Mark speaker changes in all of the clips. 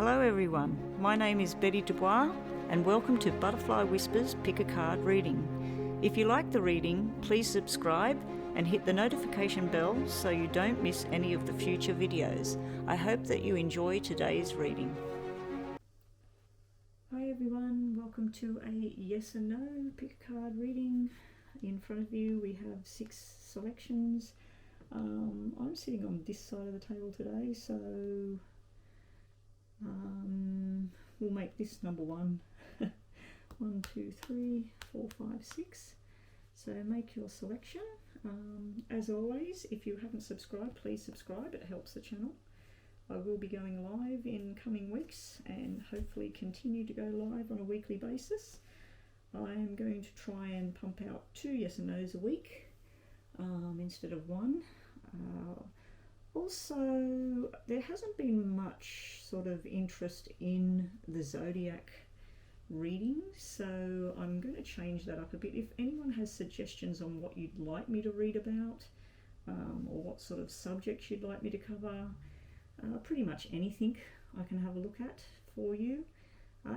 Speaker 1: Hello everyone, my name is Betty Dubois and welcome to Butterfly Whispers Pick a Card reading. If you like the reading, please subscribe and hit the notification bell so you don't miss any of the future videos. I hope that you enjoy today's reading. Hi everyone, welcome to a yes and no pick a card reading. In front of you we have 6 selections. I'm sitting on this side of the table today, so we'll make this number 1. 1, 2, 3, 4, 5, 6. So make your selection. As always, if you haven't subscribed, please subscribe. It helps the channel. I will be going live in coming weeks and hopefully continue to go live on a weekly basis. I am going to try and pump out 2 yes and no's a week instead of 1. Also, there hasn't been much sort of interest in the zodiac readings, so I'm going to change that up a bit. If anyone has suggestions on what you'd like me to read about, or what sort of subjects you'd like me to cover, pretty much anything I can have a look at for you.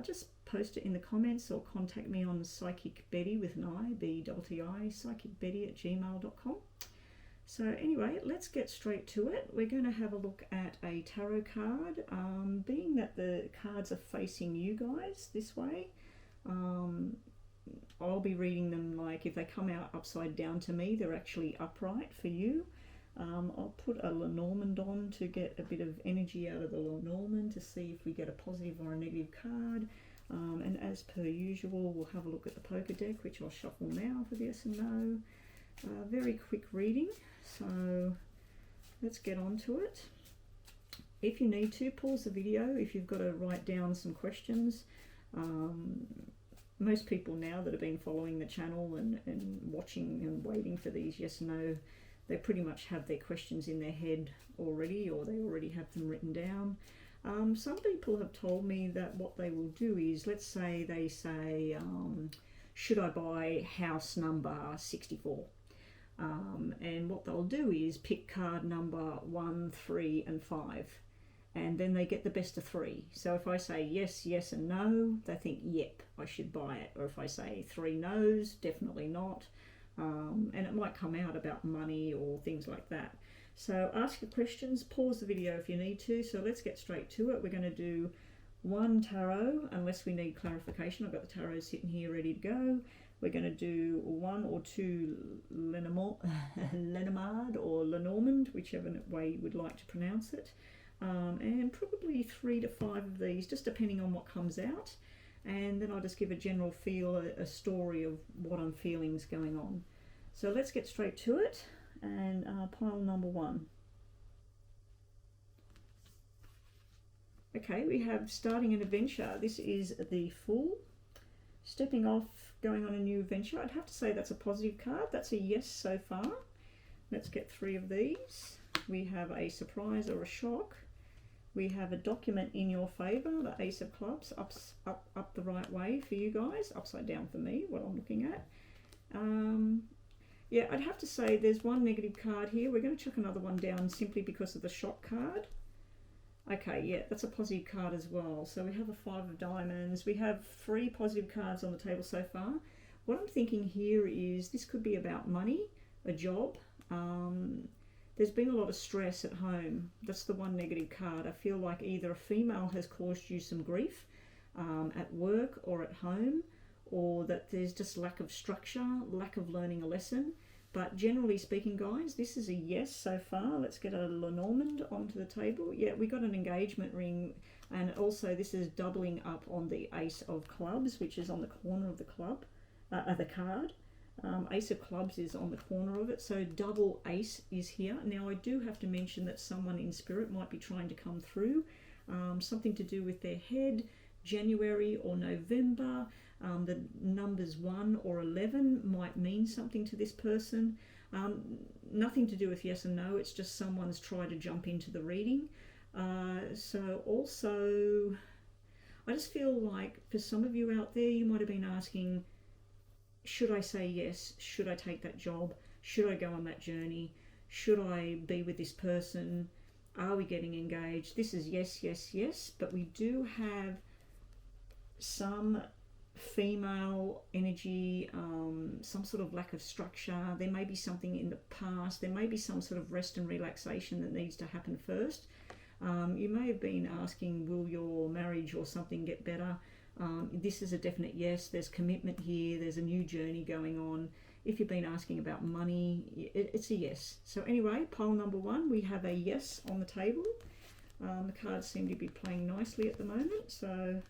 Speaker 1: Just post it in the comments or contact me on Psychic Betty with an I, B-T-T-I, psychicbetty@gmail.com. So anyway, let's get straight to it. We're going to have a look at a tarot card. Being that the cards are facing you guys this way, I'll be reading them like if they come out upside down to me, they're actually upright for you. I'll put a Lenormand on to get a bit of energy out of the Lenormand to see if we get a positive or a negative card. And as per usual, we'll have a look at the poker deck, which I'll shuffle now for the yes and no. Very quick reading, so let's get on to it. If you need to, pause the video if you've got to write down some questions. Most people now that have been following the channel and watching and waiting for these yes and no, they pretty much have their questions in their head already, or they already have them written down. Some people have told me that what they will do is, let's say they say, should I buy house number 64? And what they'll do is pick card number 1, 3 and 5, and then they get the best of 3. So if I say yes, yes and no, they think yep, I should buy it. Or if I say 3 no's, definitely not. And it might come out about money or things like that. So ask your questions, pause the video if you need to. So let's get straight to it. We're going to do 1 tarot unless we need clarification. I've got the tarot sitting here ready to go. We're going to do 1 or 2 Lenormand or Lenormand, whichever way you would like to pronounce it. And probably 3 to 5 of these, just depending on what comes out. And then I'll just give a general feel, a story of what I'm feeling is going on. So let's get straight to it. And pile number 1. Okay, we have starting an adventure. This is the Fool. Stepping off, going on a new adventure. I'd have to say that's a positive card. That's a yes so far. Let's get 3 of these. We have a surprise or a shock. We have a document in your favour, the Ace of Clubs, up the right way for you guys, upside down for me, what I'm looking at. Yeah, I'd have to say there's 1 negative card here. We're going to chuck another one down simply because of the shock card. Okay, yeah, that's a positive card as well. So we have a 5 of diamonds. We have 3 positive cards on the table so far. What I'm thinking here is this could be about money, a job. There's been a lot of stress at home. That's the 1 negative card. I feel like either a female has caused you some grief at work or at home, or that there's just lack of structure, lack of learning a lesson. But generally speaking, guys, this is a yes so far. Let's get a Lenormand onto the table. Yeah, we got an engagement ring, and also this is doubling up on the Ace of Clubs, which is on the corner of the club, the card. Ace of Clubs is on the corner of it, so double ace is here. Now I do have to mention that someone in spirit might be trying to come through, something to do with their head, January or November. The numbers 1 or 11 might mean something to this person. Nothing to do with yes and no, it's just someone's tried to jump into the reading. So also, I just feel like for some of you out there, you might have been asking, should I say yes? Should I take that job? Should I go on that journey? Should I be with this person? Are we getting engaged? This is yes, yes, yes, but we do have some female energy, some sort of lack of structure. There may be something in the past. There may be some sort of rest and relaxation that needs to happen first. You may have been asking, will your marriage or something get better? This is a definite yes. There's commitment here. There's a new journey going on. If you've been asking about money, it's a yes. So anyway, pile number 1, we have a yes on the table. The cards seem to be playing nicely at the moment, so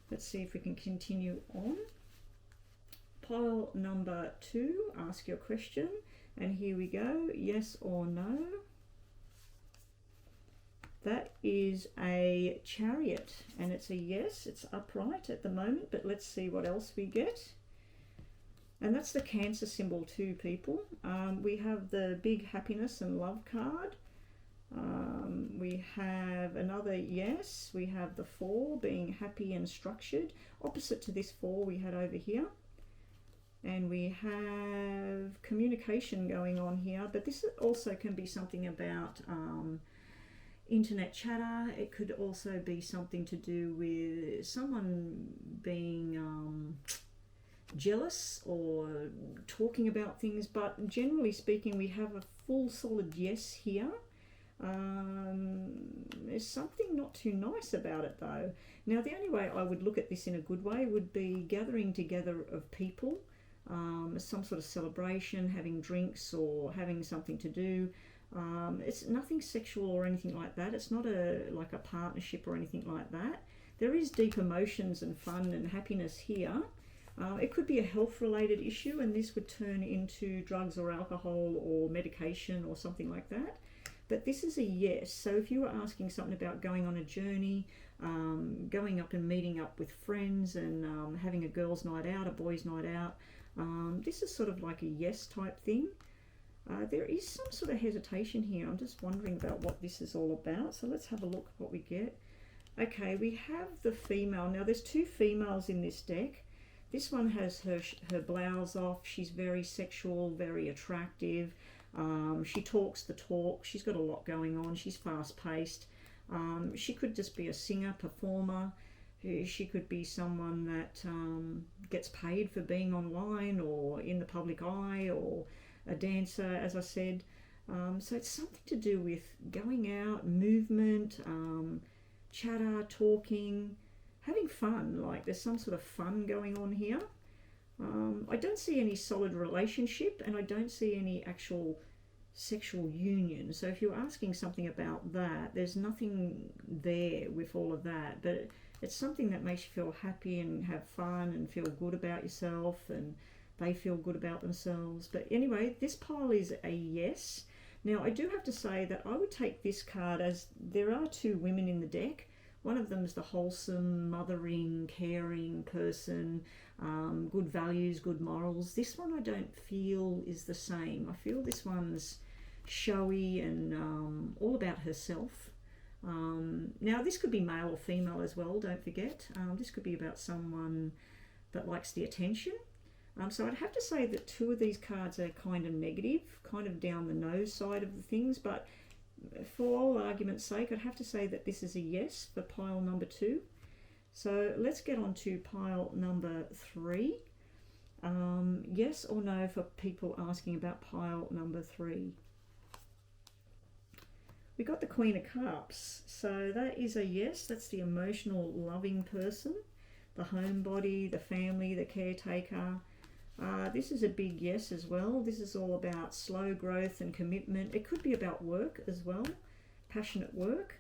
Speaker 1: let's see if we can continue on. Pile number 2, ask your question, and here we go, yes or no. That is a Chariot, and it's a yes. It's upright at the moment, but let's see what else we get. And that's the Cancer symbol too, people. We have the big happiness and love card. We have another yes. We have the 4 being happy and structured. Opposite to this 4 we had over here. And we have communication going on here. But this also can be something about internet chatter. It could also be something to do with someone being jealous or talking about things, but generally speaking we have a full solid yes here. There's something not too nice about it though. Now the only way I would look at this in a good way would be gathering together of people, some sort of celebration, having drinks or having something to do. It's nothing sexual or anything like that. It's not like a partnership or anything like that. There is deep emotions and fun and happiness here. It could be a health related issue, and this would turn into drugs or alcohol or medication or something like that. But this is a yes. So if you were asking something about going on a journey, going up and meeting up with friends and having a girls' night out, a boys' night out, this is sort of like a yes type thing. There is some sort of hesitation here. I'm just wondering about what this is all about. So let's have a look at what we get. Okay, we have the female. Now there's 2 females in this deck. This one has her blouse off. She's very sexual, very attractive. She talks the talk. She's got a lot going on. She's fast-paced. She could just be a singer, performer. She could be someone that gets paid for being online or in the public eye, or a dancer, as I said. So it's something to do with going out, movement, chatter, talking, having fun. Like there's some sort of fun going on here. I don't see any solid relationship, and I don't see any actual sexual union. So if you're asking something about that, there's nothing there with all of that. But it's something that makes you feel happy and have fun and feel good about yourself, and they feel good about themselves. But anyway, this pile is a yes. Now I do have to say that I would take this card as there are 2 women in the deck. One of them is the wholesome, mothering, caring person, good values, good morals. This one I don't feel is the same. I feel this one's showy and all about herself. Now this could be male or female as well, don't forget. This could be about someone that likes the attention. So I'd have to say that 2 of these cards are kind of negative, kind of down the nose side of the things, but for all argument's sake, I'd have to say that this is a yes for pile number 2. So let's get on to pile number 3. Yes or no for people asking about pile number 3. We got the Queen of Cups, so that is a yes. That's the emotional, loving person, the homebody, the family, the caretaker. This is a big yes as well. This is all about slow growth and commitment. It could be about work as well, passionate work.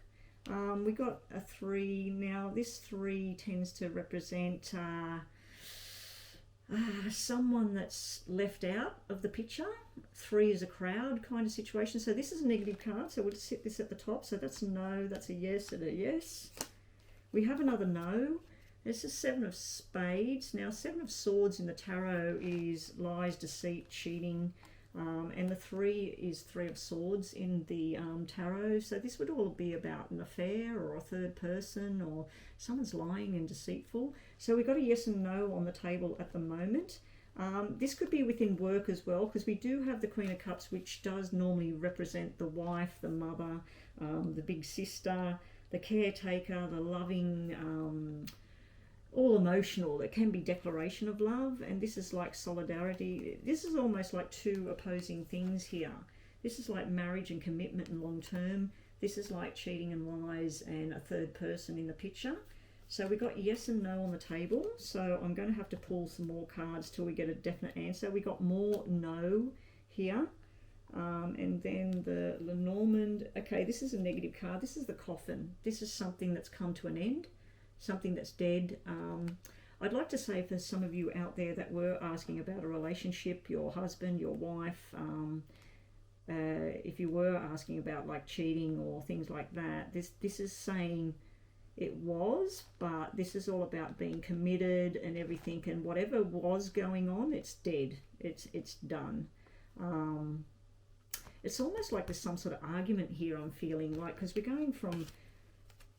Speaker 1: We got a 3. Now this 3 tends to represent someone that's left out of the picture. 3 is a crowd kind of situation. So this is a negative card, so we'll just sit this at the top. So that's a no, that's a yes, and a yes. We have another no. This is 7 of Spades. Now 7 of Swords in the tarot is lies, deceit, cheating, and the 3 is 3 of Swords in the tarot. So this would all be about an affair or a third person, or someone's lying and deceitful. So we've got a yes and no on the table at the moment. This could be within work as well, because we do have the Queen of Cups, which does normally represent the wife, the mother, the big sister, the caretaker, the loving, all emotional. It can be declaration of love, and this is like solidarity. This is almost like two opposing things here. This is like marriage and commitment and long term. This is like cheating and lies and a third person in the picture. So we got yes and no on the table. So I'm going to have to pull some more cards till we get a definite answer. We got more no here. And then the Lenormand. Okay, this is a negative card. This is the coffin. This is something that's come to an end, something that's dead. I'd like to say for some of you out there that were asking about a relationship, your husband, your wife, if you were asking about like cheating or things like that, this is saying it was, but this is all about being committed and everything, and whatever was going on, it's dead. It's done. It's almost like there's some sort of argument here, I'm feeling like, because we're going from,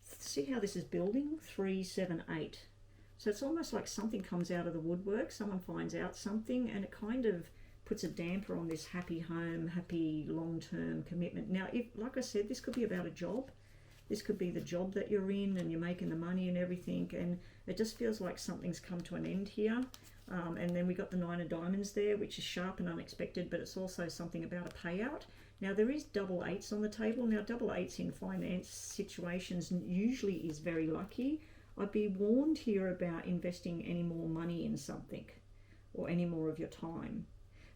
Speaker 1: see how this is building, 3, 7, 8. So it's almost like something comes out of the woodwork, someone finds out something, and it kind of puts a damper on this happy home, happy long-term commitment. Now, if, like I said, this could be about a job. This could be the job that you're in and you're making the money and everything, and it just feels like something's come to an end here. And then we got the 9 of Diamonds there, which is sharp and unexpected, but it's also something about a payout. Now, there is double 8s on the table. Now, double 8s in finance situations usually is very lucky. I'd be warned here about investing any more money in something or any more of your time.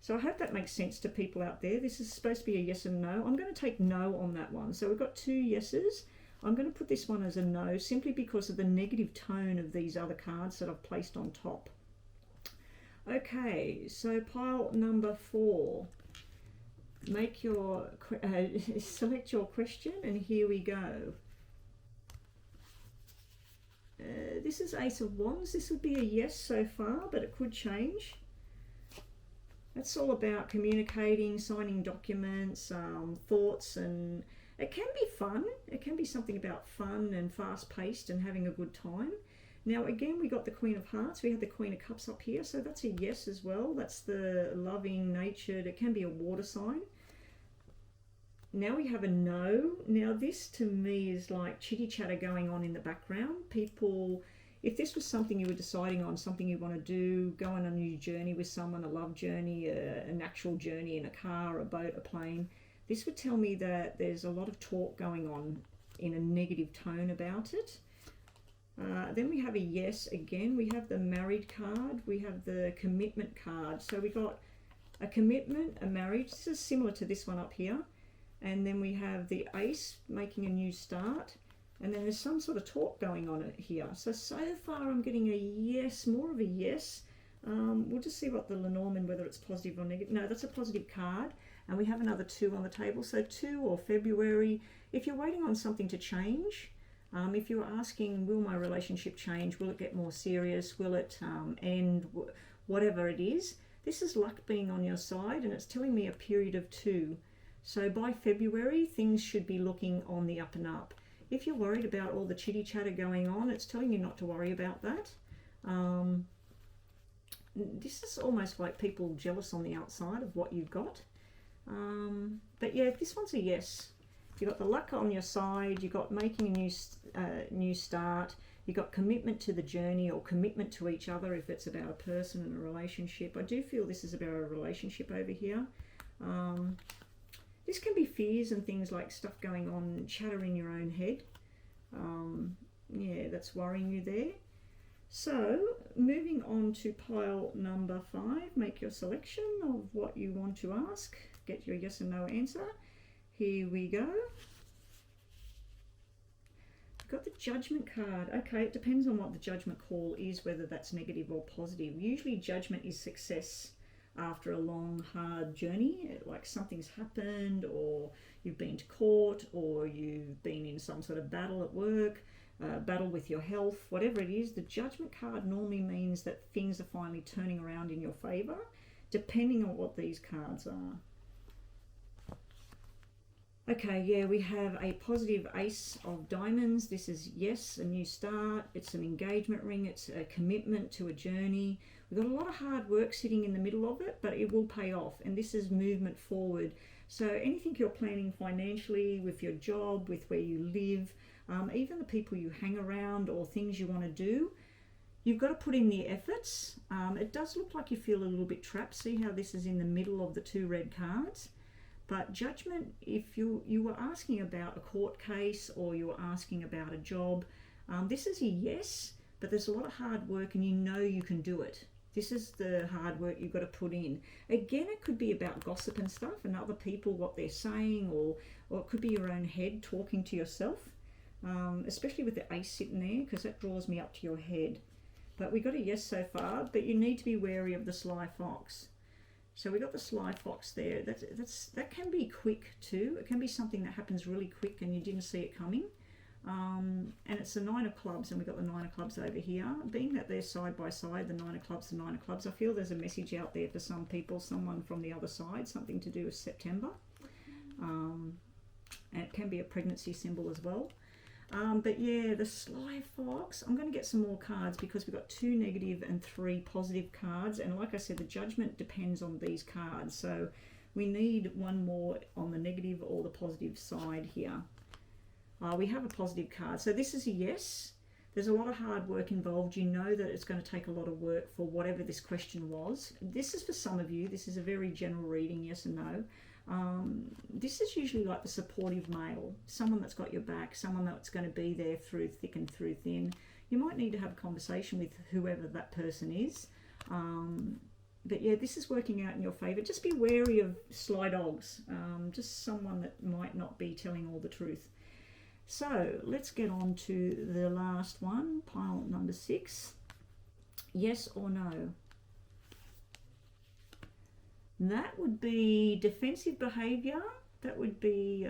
Speaker 1: So I hope that makes sense to people out there. This is supposed to be a yes and no. I'm going to take no on that one. So we've got 2 yeses. I'm going to put this one as a no, simply because of the negative tone of these other cards that I've placed on top. Okay, so pile number 4. Make your select your question, and here we go. This is Ace of Wands. This would be a yes so far, but it could change. That's all about communicating, signing documents, thoughts, and it can be fun. It can be something about fun and fast-paced and having a good time. Now, again, we got the Queen of Hearts. We have the Queen of Cups up here, so that's a yes as well. That's the loving, natured. It can be a water sign. Now we have a no. Now, this to me is like chitty-chatter going on in the background. People, if this was something you were deciding on, something you want to do, go on a new journey with someone, a love journey, an actual journey in a car, a boat, a plane, this would tell me that there's a lot of talk going on in a negative tone about it. Then we have a yes again. We have the married card. We have the commitment card. So we got a commitment, a marriage. This is similar to this one up here. And then we have the ace, making a new start. And then there's some sort of talk going on here. So far I'm getting a yes, more of a yes. We'll just see what the Lenormand, whether it's positive or negative. No, that's a positive card. And we have another 2 on the table. So 2 or February. If you're waiting on something to change, if you're asking, will my relationship change? Will it get more serious? Will it end? Whatever it is. This is luck being on your side, and it's telling me a period of 2. So by February, things should be looking on the up and up. If you're worried about all the chitty chatter going on, it's telling you not to worry about that. This is almost like people jealous on the outside of what you've got. But yeah, this one's a yes. You've got the luck on your side, you've got making a new start, you've got commitment to the journey or commitment to each other if it's about a person and a relationship. I do feel this is about a relationship over here. This can be fears and things like stuff going on, chatter in your own head. Yeah, that's worrying you there. So, moving on to pile number 5, make your selection of what you want to ask. Get your yes and no answer. Here we go. We've got the Judgment card. Okay, it depends on what the Judgment call is, whether that's negative or positive. Usually Judgment is success after a long, hard journey, like something's happened, or you've been to court, or you've been in some sort of battle at work, battle with your health, whatever it is. The Judgment card normally means that things are finally turning around in your favour, depending on what these cards are. Okay, yeah, we have a positive ace of diamonds. This is, yes, a new start. It's an engagement ring. It's a commitment to a journey. We've got a lot of hard work sitting in the middle of it, but it will pay off. And this is movement forward. So anything you're planning financially, with your job, with where you live, even the people you hang around or things you want to do, you've got to put in the efforts. It does look like you feel a little bit trapped. See how this is in the middle of the two red cards? But judgment, if you were asking about a court case or you were asking about a job, this is a yes, but there's a lot of hard work and you know you can do it. This is the hard work you've got to put in. Again, it could be about gossip and stuff and other people, what they're saying, or it could be your own head talking to yourself, especially with the ace sitting there, because that draws me up to your head. But we got a yes so far, but you need to be wary of the sly fox. So we got the sly fox there. That can be quick too. It can be something that happens really quick and you didn't see it coming. And it's the nine of clubs, and we've got the nine of clubs over here. Being that they're side by side, the nine of clubs, the nine of clubs, I feel there's a message out there for some people, someone from the other side, something to do with September. And it can be a pregnancy symbol as well. But yeah, the sly fox, I'm going to get some more cards because we've got 2 negative and 3 positive cards. And like I said, the judgment depends on these cards. So we need one more on the negative or the positive side here. We have a positive card. So this is a yes. There's a lot of hard work involved. You know that it's going to take a lot of work for whatever this question was. This is for some of you. This is a very general reading, yes and no. This is usually like the supportive male, someone that's got your back, someone that's going to be there through thick and through thin. You might need to have a conversation with whoever that person is. But yeah, this is working out in your favour. Just be wary of sly dogs, just someone that might not be telling all the truth. So let's get on to the last one, pile number 6. Yes or no? That would be defensive behaviour. That would be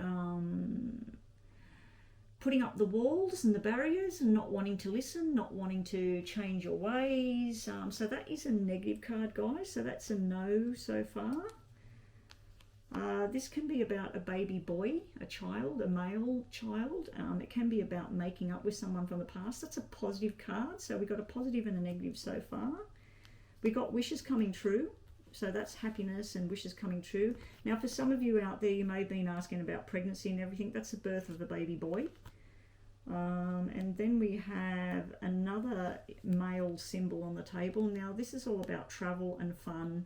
Speaker 1: putting up the walls and the barriers and not wanting to listen, not wanting to change your ways. So that is a negative card, guys. So that's a no so far. This can be about a baby boy, a child, a male child. It can be about making up with someone from the past. That's a positive card. So we got a positive and a negative so far. We got wishes coming true. So that's happiness and wishes coming true. Now, for some of you out there, you may have been asking about pregnancy and everything. That's the birth of the baby boy. And then we have another male symbol on the table. Now, this is all about travel and fun.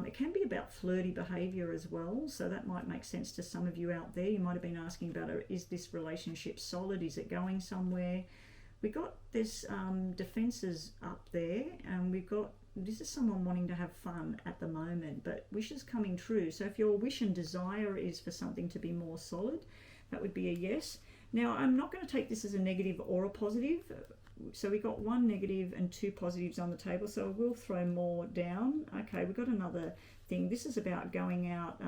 Speaker 1: It can be about flirty behaviour as well. So that might make sense to some of you out there. You might have been asking about, is this relationship solid? Is it going somewhere? We got this defences up there, and we've got, this is someone wanting to have fun at the moment, but wishes coming true. So if your wish and desire is for something to be more solid, that would be a yes. Now, I'm not going to take this as a negative or a positive. So we got 1 negative and 2 positives on the table. So we'll throw more down. Okay, we've got another thing. This is about going out,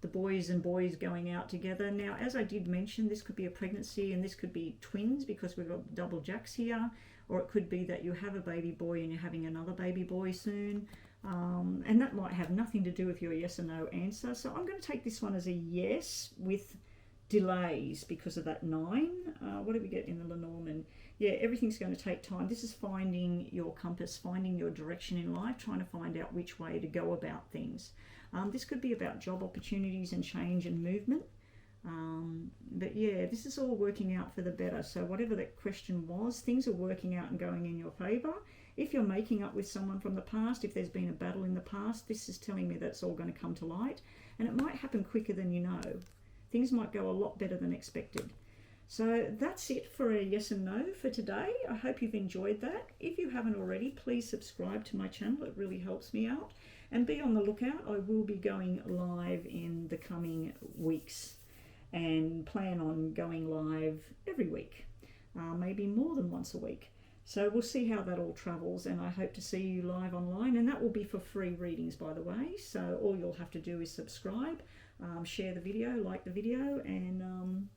Speaker 1: the boys and boys going out together. Now, as I did mention, this could be a pregnancy and this could be twins because we've got double jacks here. Or it could be that you have a baby boy and you're having another baby boy soon. And that might have nothing to do with your yes or no answer. So I'm going to take this one as a yes with delays because of that 9. What do we get in the Lenormand? Yeah, everything's going to take time. This is finding your compass, finding your direction in life, trying to find out which way to go about things. This could be about job opportunities and change and movement. But yeah, this is all working out for the better. So whatever that question was, things are working out and going in your favour. If you're making up with someone from the past, if there's been a battle in the past, this is telling me that's all going to come to light. And it might happen quicker than you know. Things might go a lot better than expected. So that's it for a yes and no for today. I hope you've enjoyed that. If you haven't already, please subscribe to my channel. It really helps me out. And be on the lookout. I will be going live in the coming weeks and plan on going live every week, maybe more than once a week. So we'll see how that all travels, and I hope to see you live online, and that will be for free readings, by the way. So all you'll have to do is subscribe, share the video, like the video, and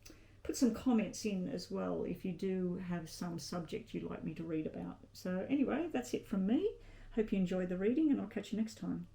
Speaker 1: put some comments in as well if you do have some subject you'd like me to read about. So anyway, that's it from me. Hope you enjoyed the reading, and I'll catch you next time.